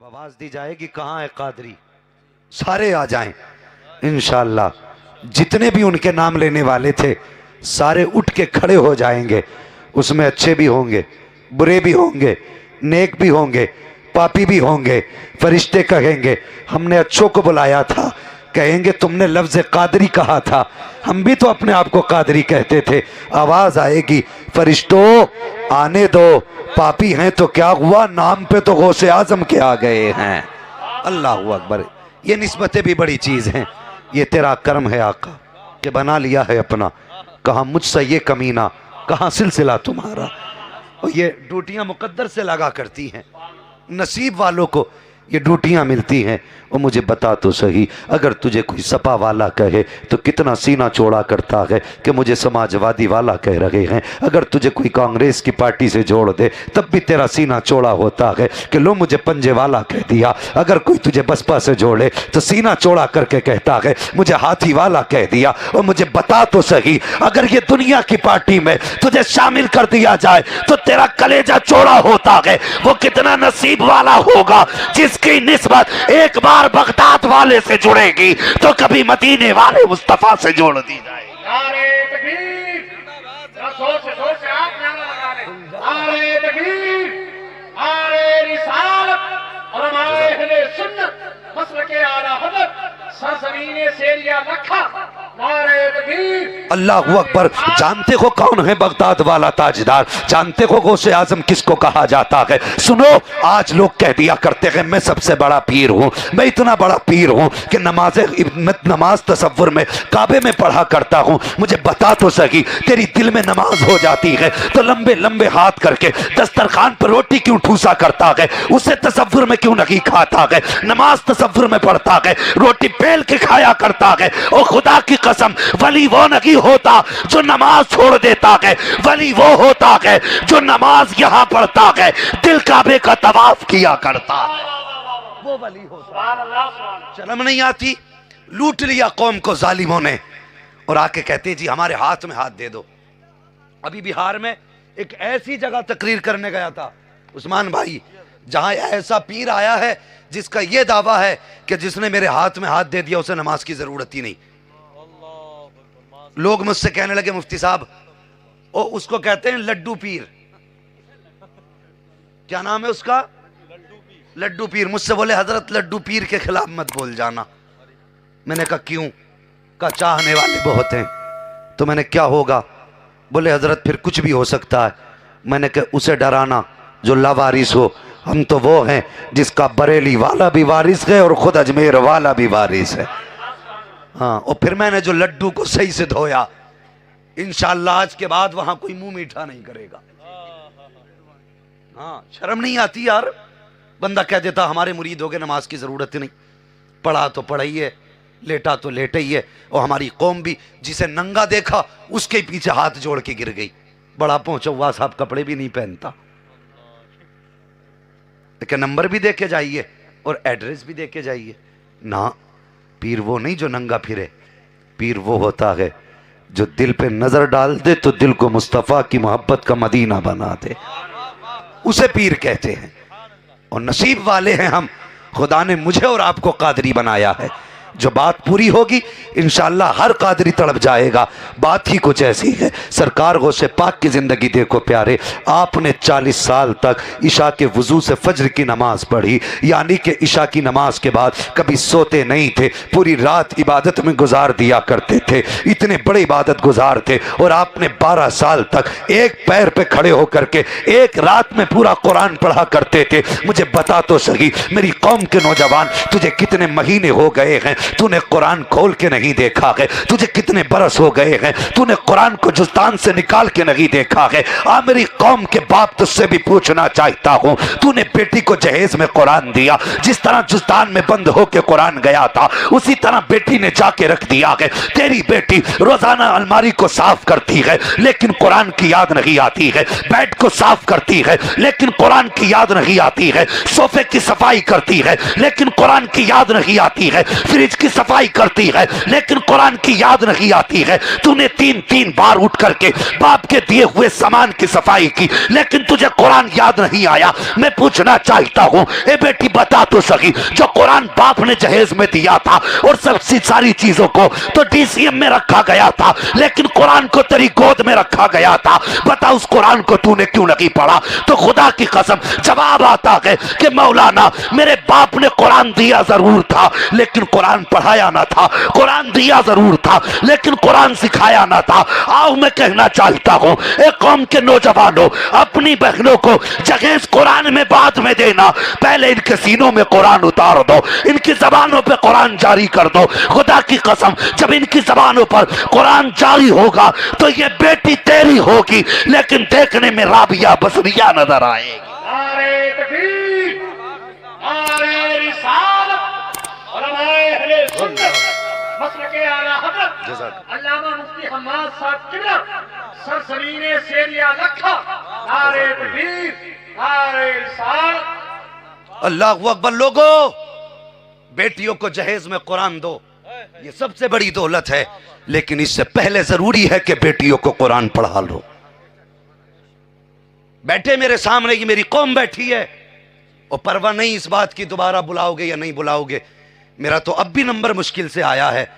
आवाज दी जाएगी कहाँ है कादरी, सारे आ जाएं इंशाअल्लाह। जितने भी उनके नाम लेने वाले थे सारे उठ के खड़े हो जाएंगे। उसमें अच्छे भी होंगे, बुरे भी होंगे, नेक भी होंगे, पापी भी होंगे। फरिश्ते कहेंगे हमने अच्छों को बुलाया था, कहेंगे तुमने लफ्ज़ कादरी कहा था, हम भी तो अपने आप को कादरी कहते थे। आवाज आएगी फरिश्तों आने दो, पापी हैं तो क्या हुआ, नाम पे तो गौसे आजम के आ गए हैं। अल्लाह अकबर। ये निस्बतें भी बड़ी चीज़ हैं। ये तेरा कर्म है आका कि बना लिया है अपना, कहाँ मुझसे ये कमीना, कहाँ सिलसिला तुम्हारा। और ये ड्यूटियाँ मुकद्दर से लगा करती हैं, नसीब वालों को ये ड्यूटियाँ मिलती हैं। और मुझे बता तो सही, अगर तुझे कोई सपा वाला कहे तो कितना सीना चौड़ा करता है कि मुझे समाजवादी वाला कह रहे हैं। अगर तुझे कोई कांग्रेस की पार्टी से जोड़ दे तब भी तेरा सीना चौड़ा होता है कि लो मुझे पंजे वाला कह दिया। अगर कोई तुझे बसपा से जोड़े तो सीना चौड़ा करके कहता है मुझे हाथी वाला कह दिया। और मुझे बता तो सही, अगर ये दुनिया की पार्टी में तुझे शामिल कर दिया जाए तो तेरा कलेजा चौड़ा होता है। वो कितना नसीब वाला होगा जिसकी निस्बत एक बार बगदाद वाले से जुड़ेगी तो कभी मदीने वाले मुस्तफा से जोड़ दी जाएगी। नारे तकबीर, जोर से आप नारा लगा लें। नारे तकबीर, नारे रिसालत और हमारे अहले सुन्नत मसलके आला हज़रत सरज़मीने सेरिया रखा। नारे तकबीर, अल्लाहु अकबर। जानते हो कौन है बगदाद वाला ताजदार? जानते हो गौसे आजम किसको कहा जाता है? सुनो, आज लोग कह दिया करते हैं मैं सबसे बड़ा पीर हूँ, मैं इतना बड़ा पीर हूँ कि नमाज तसव्वुर में काबे में पढ़ा करता हूँ। मुझे बता तो सही, तेरी दिल में नमाज हो जाती है तो लंबे लंबे हाथ करके दस्तरखान पर रोटी क्यों ठूसा करता है? उसे तसव्वुर में क्यों नहीं खाता है? नमाज तसव्वुर में पढ़ता है, रोटी बेल के खाया करता है। और खुदा की कसम, वली वो नहीं होता जो नमाज छोड़ देता है, वली वो होता है जो नमाज यहां पढ़ता है, दिल काबे का तवाफ किया करता है, वो वली होता। शर्म नहीं आती? लूट लिया कौम को जालिमों ने और आके कहते जी हमारे हाथ में हाथ दे दो। अभी बिहार में एक ऐसी जगह तकरीर करने गया था उस्मान भाई, जहां ऐसा पीर आया है जिसका यह दावा है कि जिसने मेरे हाथ में हाथ दे दिया उसे नमाज की जरूरत ही नहीं। लोग मुझसे कहने लगे मुफ्ती साहब, ओ उसको कहते हैं लड्डू पीर। क्या नाम है उसका? लड्डू पीर। मुझसे बोले हजरत लड्डू पीर के खिलाफ मत बोल जाना। मैंने कहा क्यों? का चाहने वाले बहुत हैं। तो मैंने क्या होगा? बोले हजरत फिर कुछ भी हो सकता है। मैंने कहा उसे डराना जो लावारिस हो, हम तो वो हैं जिसका बरेली वाला भी वारिस है और खुद अजमेर वाला भी वारिस है। हाँ, और फिर मैंने जो लड्डू को सही से धोया, इंशाअल्लाह आज के बाद वहां कोई मुंह मीठा नहीं करेगा। हाँ, शर्म नहीं आती यार? बंदा कह देता हमारे मुरीद हो गए, नमाज की जरूरत ही नहीं, पढ़ा तो पढ़ा ही है, लेटा तो लेटा ही है। और हमारी कौम भी जिसे नंगा देखा उसके पीछे हाथ जोड़ के गिर गई। बड़ा पहुंचा हुआ साहब कपड़े भी नहीं पहनता, लेकिन नंबर भी देके जाइए और एड्रेस भी देके जाइए ना। पीर वो नहीं जो नंगा फिरे, पीर वो होता है जो दिल पे नजर डाल दे तो दिल को मुस्तफा की मोहब्बत का मदीना बना दे, उसे पीर कहते हैं। और नसीब वाले हैं हम, खुदा ने मुझे और आपको कादरी बनाया है। जो बात पूरी होगी इंशाअल्लाह हर कादरी तड़प जाएगा। बात ही कुछ ऐसी है। सरकार गौसे पाक की ज़िंदगी देखो प्यारे, आपने 40 साल तक इशा के वज़ू से फज्र की नमाज पढ़ी, यानी कि इशा की नमाज के बाद कभी सोते नहीं थे, पूरी रात इबादत में गुजार दिया करते थे, इतने बड़े इबादत गुजार थे। और आपने 12 साल तक एक पैर पे खड़े होकर के एक रात में पूरा कुरान पढ़ा करते थे। मुझे बता तो सही मेरी कौम के नौजवान, तुझे कितने महीने हो गए हैं तूने कुरान खोल के नहीं देखा है? तुझे कितने बरस हो गए हैं तूने कुरान को जुस्तान से निकाल के नहीं देखा है? मेरी कौम के बाप तुझसे भी पूछना चाहता हूं, तूने बेटी को जहेज में कुरान दिया, जिस तरह जुस्तान में बंद होके कुरान गया था उसी तरह बेटी ने जाके रख दिया है। तेरी बेटी रोजाना अलमारी को साफ करती है लेकिन कुरान की याद नहीं आती है, बेड को साफ करती है लेकिन कुरान की याद नहीं आती है, सोफे की सफाई करती है लेकिन कुरान की याद नहीं आती है, फ्रिज दहलीज की सफाई करती है लेकिन कुरान की याद नहीं आती है। तूने 3-3 बार उठ करके बाप के दिए हुए सामान की सफाई की लेकिन तुझे कुरान याद नहीं आया। मैं पूछना चाहता हूं, ए बेटी बता तो सही, जो कुरान बाप ने जहेज में दिया था और सबसे सारी चीजों को तो डीसीएम में रखा गया था लेकिन कुरान को तेरी गोद में रखा गया था, बता उस कुरान को तूने क्यों नहीं पढ़ा? तो खुदा की कसम जवाब आता है कि मौलाना मेरे बाप ने कुरान दिया जरूर था लेकिन कुरान पढ़ाया ना था, कुरान दिया जरूर था लेकिन कुरान सिखाया ना था। आओ मैं कहना चाहता हूं, एक कौम के नौजवानों, अपनी बहनों को जहेज कुरान में बाद में देना, पहले इनके सीनों में कुरान उतार दो, इनकी जबानों पे कुरान जारी कर दो। खुदा की कसम जब इनकी जबानों पर कुरान जारी होगा तो ये बेटी तेरी होगी लेकिन देखने में राबिया बसरिया नजर आएगी। नारे तकबीर, नारे रिसालत, उलमाए अहले सुन्नत, मसलके आला हज़रत अल्लामा मुफ्ती हम्माद साहब किबला सरजमीने शेरिया लखा। नारे तकबीर, नारे रिसालत। अल्लाहु अकबर। लोगों, बेटियों को जहेज में कुरान दो, ये सबसे बड़ी दौलत है, लेकिन इससे पहले जरूरी है कि बेटियों को कुरान पढ़ा लो। बैठे मेरे सामने ये मेरी कौम बैठी है और परवाह नहीं इस बात की दोबारा बुलाओगे या नहीं बुलाओगे। मेरा तो अब भी नंबर मुश्किल से आया है,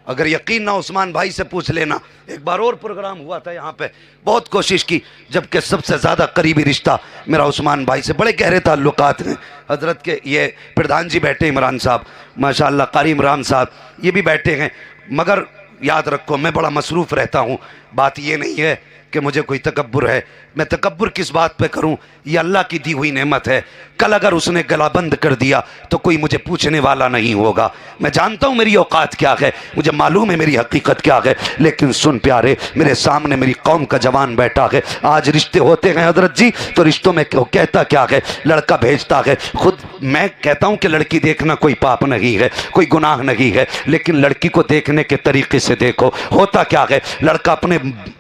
अगर यकीन ना उस्मान भाई से पूछ लेना। एक बार और प्रोग्राम हुआ था यहाँ पे, बहुत कोशिश की, जबकि सबसे ज़्यादा करीबी रिश्ता मेरा उस्मान भाई से, बड़े गहरे ताल्लुकात हैं। हजरत के ये प्रधान जी बैठे, इमरान साहब माशाल्लाह, कारी इमरान साहब ये भी बैठे हैं। मगर याद रखो मैं बड़ा मसरूफ़ रहता हूँ। बात ये नहीं है कि मुझे कोई तकब्बुर है, मैं तकब्बुर किस बात पे करूं? ये अल्लाह की दी हुई नेमत है। कल अगर उसने गला बंद कर दिया तो कोई मुझे पूछने वाला नहीं होगा। मैं जानता हूं मेरी औकात क्या है, मुझे मालूम है मेरी हकीकत क्या है, लेकिन सुन प्यारे, मेरे सामने मेरी कौम का जवान बैठा है। आज रिश्ते होते हैं हजरत जी, तो रिश्तों में कहता क्या है, लड़का भेजता है। खुद मैं कहता हूं कि लड़की देखना कोई पाप नहीं है, कोई गुनाह नहीं है, लेकिन लड़की को देखने के तरीके से देखो। होता क्या है, लड़का अपने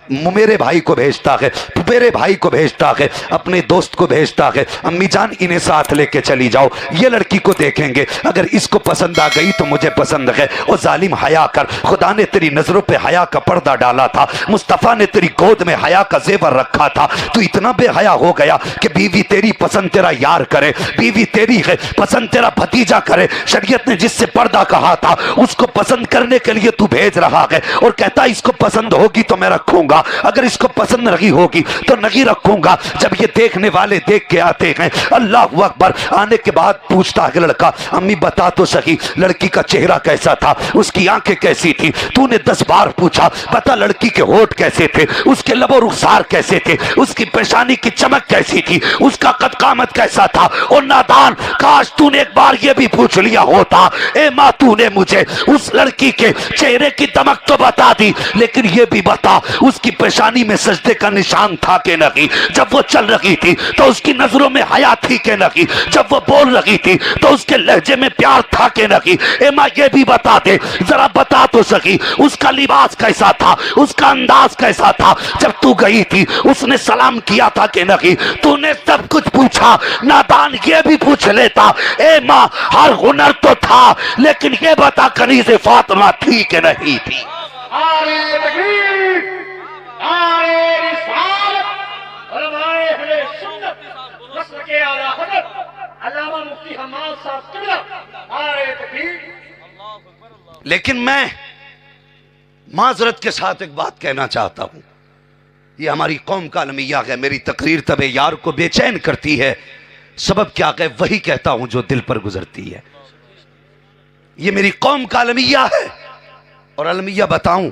मेरे भाई को भेजता है, मेरे भाई को भेजता है, अपने दोस्त को भेजता है, अम्मी जान इन्हें साथ लेके चली जाओ, ये लड़की को देखेंगे, अगर इसको पसंद आ गई तो मुझे पसंद है। और जालिम हया कर, खुदा ने तेरी नजरों पे हया का पर्दा डाला था, मुस्तफ़ा ने तेरी गोद में हया का जेवर रखा था, तू इतना बेहया हो गया कि बीवी तेरी पसंद तेरा यार करे, बीवी तेरी है पसंद तेरा भतीजा करे। शरीयत ने जिससे पर्दा कहा था उसको पसंद करने के लिए तू भेज रहा है और कहता इसको पसंद होगी तो मैं रखूंगा, अगर इसको पसंद नहीं होगी तो नहीं रखूंगा। जब ये देखने वाले देख के आते हैं, अल्लाह अकबर, आने के बाद पूछता है लड़का, अम्मी बता तो सही लड़की का चेहरा कैसा था, उसकी आंखें कैसी थी? तूने 10 बार पूछा, बता लड़की के होठ कैसे थे, उसके लबो रुखसार कैसे थे, उसकी पेशानी की चमक कैसी थी, उसका कद कामत कैसा था। और नादान, काश तूने एक बार ये भी पूछ लिया होता, ए माँ तूने मुझे उस लड़की के चेहरे की दमक तो बता दी, लेकिन ये भी बता उसकी पेशानी में सजदे का निशान था कि नहीं, जब वो चल रही थी तो उसकी नजरों में हया थी कि नहीं, जब वो बोल रही थी तो उसके लहजे में प्यार था कि नहीं। ए माँ ये भी बता दे, जरा बता तो सकी उसका लिबास कैसा था, उसका अंदाज कैसा था, जब तू गई थी उसने सलाम किया था कि नहीं। तूने सब कुछ पूछा, नादान ये भी पूछ लेता, ए माँ हर हुनर तो था लेकिन ये बता कनीज़ फातिमा थी कि नहीं थी। नारे तकबीर, नारे रिसालत, उलमाए अहले सुन्नत, मसलके आला हज़रत अल्लामा मुफ्ती हम्माद साहब किबला। नारे तकबीर। लेकिन मैं माजरत के साथ एक बात कहना चाहता हूं, ये हमारी कौम का अलमिया है, मेरी तकरीर तबे यार को बेचैन करती है। सबब क्या है, वही कहता हूं जो दिल पर गुजरती है। ये मेरी कौम का अलमिया है, और अलमिया बताऊं,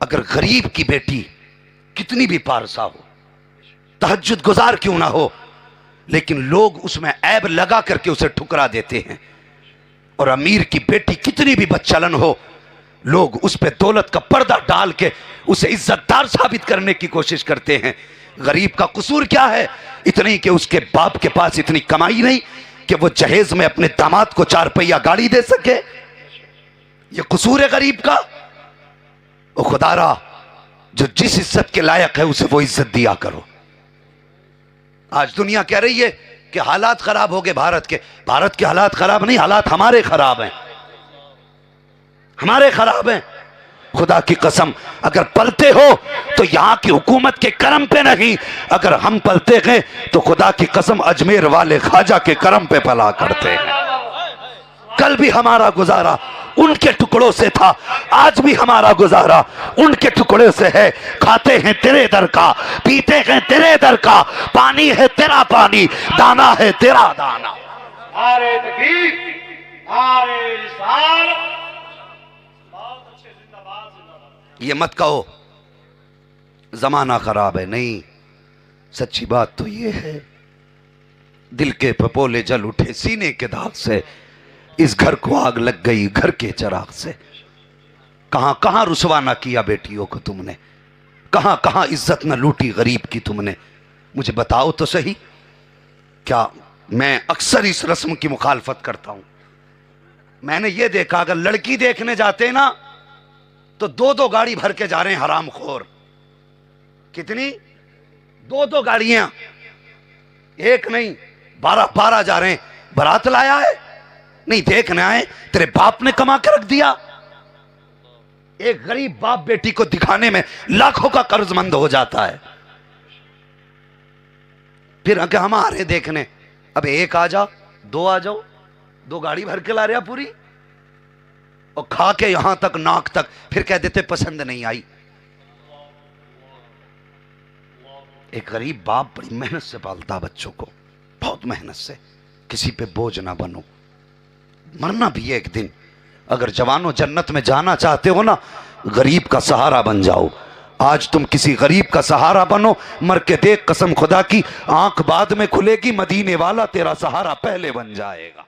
अगर गरीब की बेटी कितनी भी पारसा हो, तहज्जुद गुजार क्यों ना हो, लेकिन लोग उसमें ऐब लगा करके उसे ठुकरा देते हैं। और अमीर की बेटी कितनी भी बदचलन हो, लोग उस पर दौलत का पर्दा डाल के उसे इज्जतदार साबित करने की कोशिश करते हैं। गरीब का कसूर क्या है? इतनी कि उसके बाप के पास इतनी कमाई नहीं कि वो जहेज में अपने दामाद को 4 पहिया गाड़ी दे सके। ये कसूर है गरीब का। ओ खुदारा, जो जिस इज्जत के लायक है उसे वो इज्जत दिया करो। आज दुनिया कह रही है कि हालात खराब हो गए भारत के। भारत के हालात खराब नहीं, हालात हमारे खराब हैं। हमारे खराब हैं। खुदा की कसम, अगर पलते हो तो यहाँ की हुकूमत के करम पे नहीं, अगर हम पलते गए तो खुदा की कसम अजमेर वाले ख्वाजा के करम पे पला करते हैं। कल भी हमारा गुजारा उनके टुकड़ों से था, आज भी हमारा गुजारा उनके टुकड़े से है। खाते हैं तेरे दर का, पीते हैं तेरे दर का, पानी है तेरा पानी, दाना है तेरा दाना। नारे तकबीर, नारे रिसालत। बहुत अच्छे, जिंदाबाद जिंदाबाद। ये मत कहो जमाना खराब है, नहीं, सच्ची बात तो ये है दिल के पपोले जल उठे सीने के दाग से, इस घर को आग लग गई घर के चिराग से। कहां कहां रुसवा ना किया बेटियों को तुमने, कहां कहां इज्जत न लूटी गरीब की तुमने। मुझे बताओ तो सही, क्या मैं अक्सर इस रस्म की मुखालफत करता हूं। मैंने ये देखा अगर लड़की देखने जाते ना तो दो दो गाड़ी भर के जा रहे हैं हरामखोर। कितनी? दो दो गाड़ियां, एक नहीं 12-12 जा रहे हैं। बारात लाया है? नहीं, देखने आए तेरे बाप ने कमा के रख दिया। एक गरीब बाप बेटी को दिखाने में लाखों का कर्जमंद हो जाता है। फिर अगर हम आ रहे देखने, अब एक आ जाओ, दो आ जाओ, दो गाड़ी भर के ला रहा पूरी, और खा के यहां तक नाक तक, फिर कह देते पसंद नहीं आई। एक गरीब बाप बड़ी मेहनत से पालता बच्चों को, बहुत मेहनत से। किसी पे बोझ ना बनो, मरना भी है एक दिन। अगर जवानों जन्नत में जाना चाहते हो ना, गरीब का सहारा बन जाओ। आज तुम किसी गरीब का सहारा बनो, मर के देख कसम खुदा की, आंख बाद में खुलेगी, मदीने वाला तेरा सहारा पहले बन जाएगा।